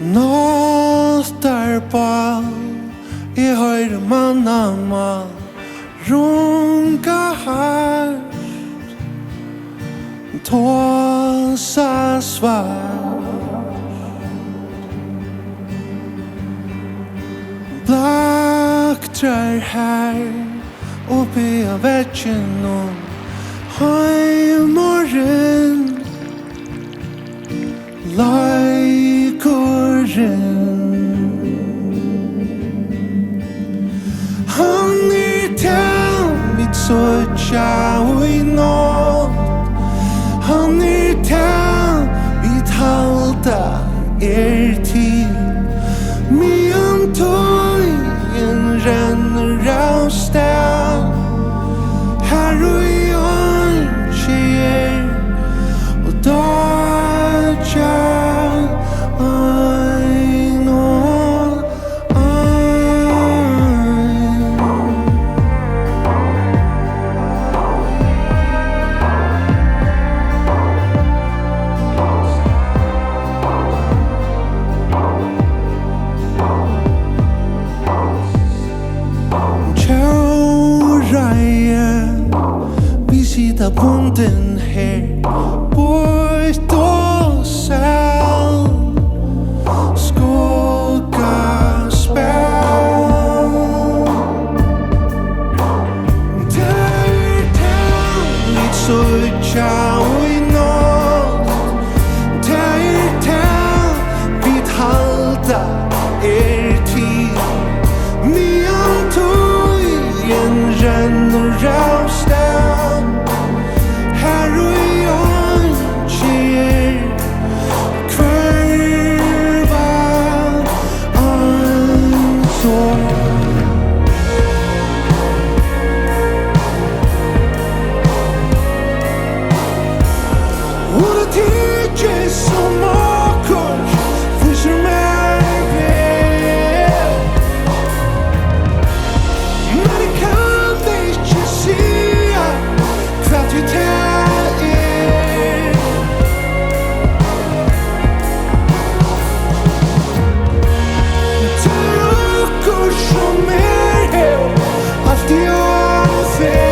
Nåttarbal, jeg høyre mannamal, runga hart, tåsa svart. Blaktrar her, oppi av veggen og heimorgen, leikoren. Han til mitt søtja og i nått, han til mitt halda til, mian tøyen renner av sted, her og i ånkjer og dødja. Sida bunden her, bort og sel, skugga spel. Litt søtja og i nått, vidt halda til, mian tøyen renner av sted, her og i ånkjer kverva ansår. Og det tidjer som akkur fyser meg vel, men jeg kan ikke sia hva du som her, allt I avfärd.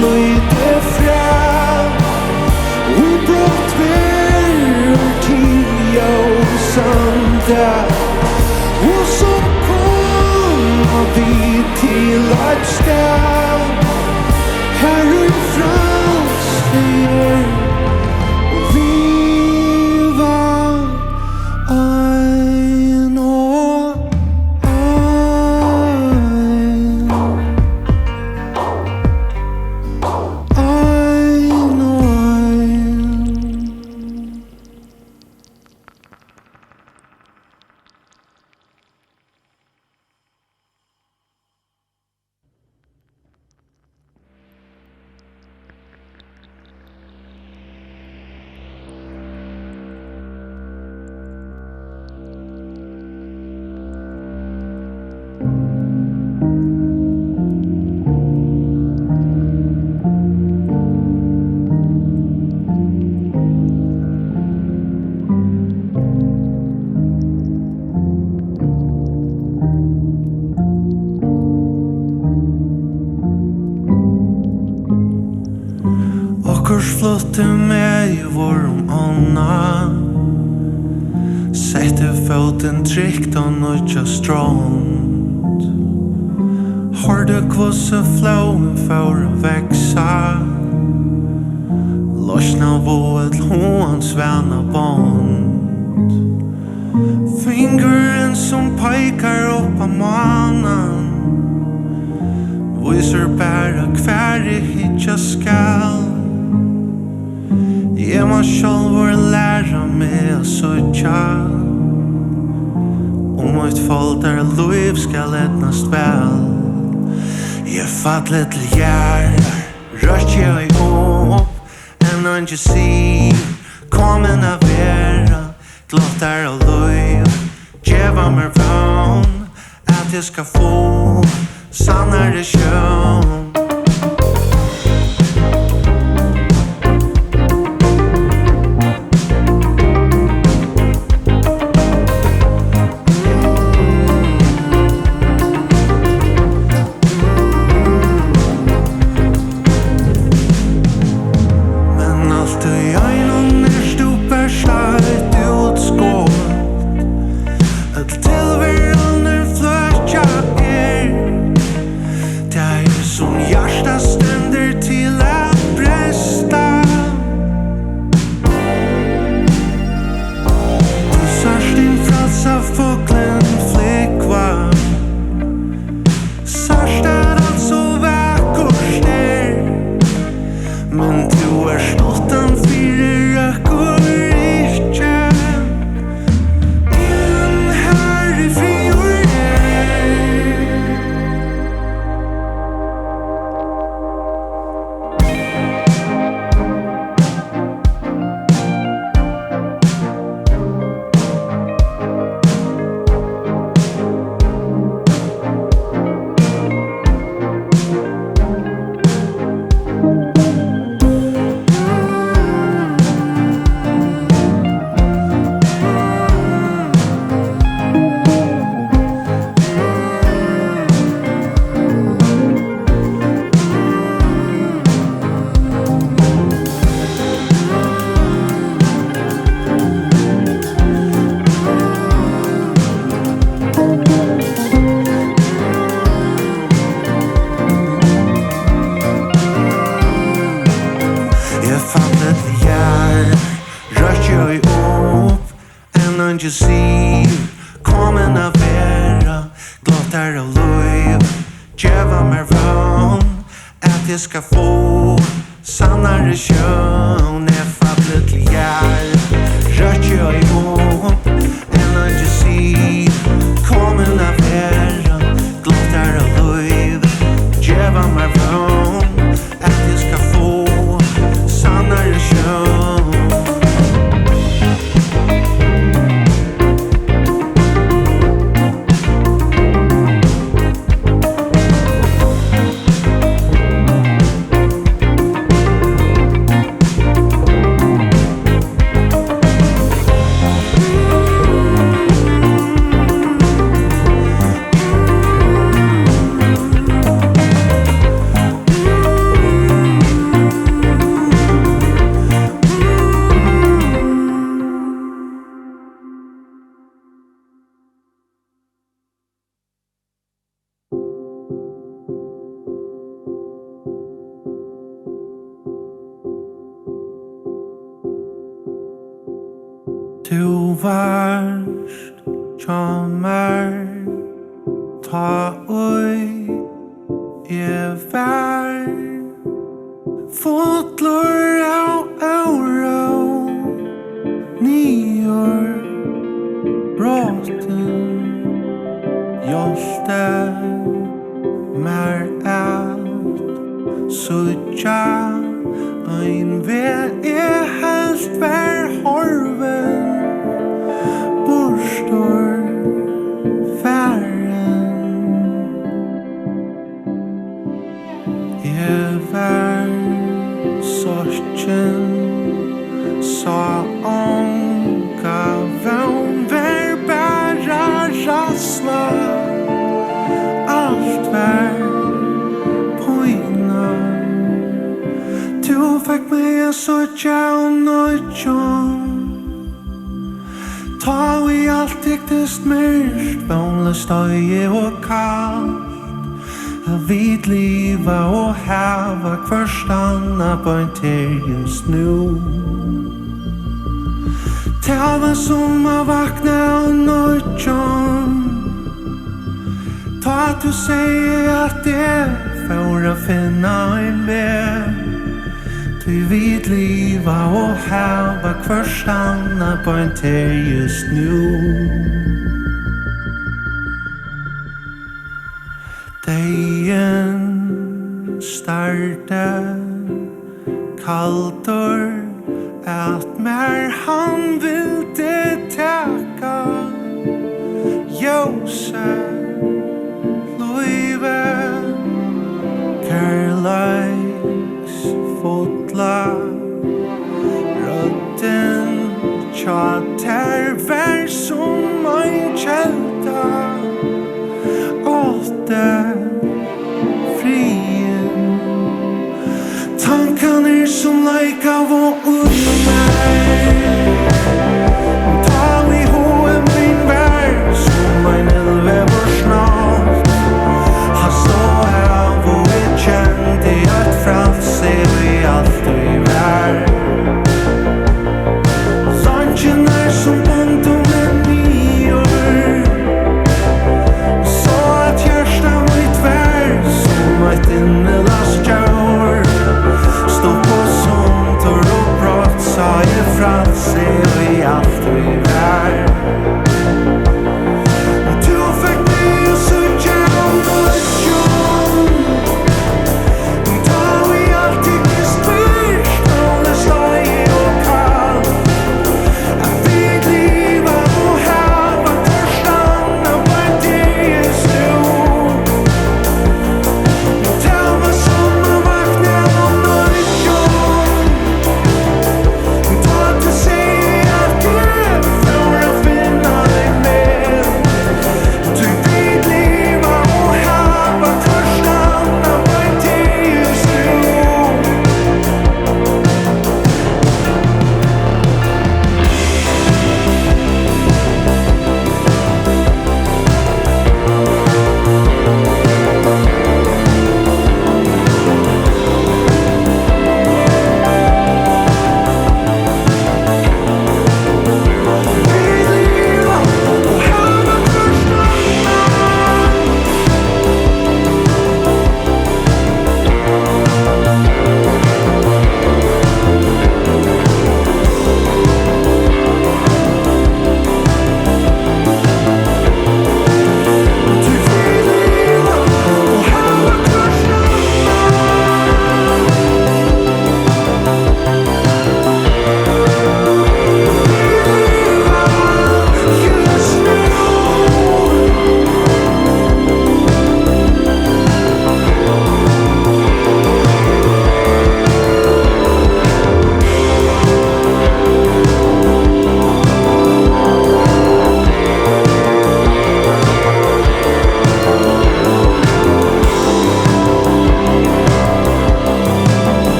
Lite fram, vi brått ver till söndag, och så kommer vi till ett ställ här I Fransfjärd, och vi var en och Kursflotte med I vårum anna, sette foten trygt og nødja strånd, hørte kvosse flowen for å veksa, losna vået håans vänna bond, fingeren som pekar upp av mannen, Vísur bara hvar hitja skal. Jeg må sjálvur læra meg að søkja eitt foldar lív skal etnast vel. Jeg fallet til hjertar, rørt jeg opp, ikke si, komin av vera, glottar og lív, djeva meg ván, at jeg skal få sannare sjón. Du varst tjommar, ta oi, jeg var fotler av euro, nior, bråten, joste, mer alt, suttja, ein ved helst vær horven, borstor, færen. Jeg var sorgen, sa ånka, vän vær bæra rassla, alt vær poina. Du fikk meg a sorgja og nøytjon, ta vi allt tycktes mörkt, vånlöst støye og kallt. Vid liva og hava kvarstanna på en terjens nu. Tava som a vakna og nøytjon, Ta du sier at det for å finne en vei. Du vet liva og hava hver stanna på en ter just nu. Dagen starta kaltor at mer han vil det taka ljósa luive kærleiks fotla rötten tjater vær som ein kjelta åtte frien tankar som leika og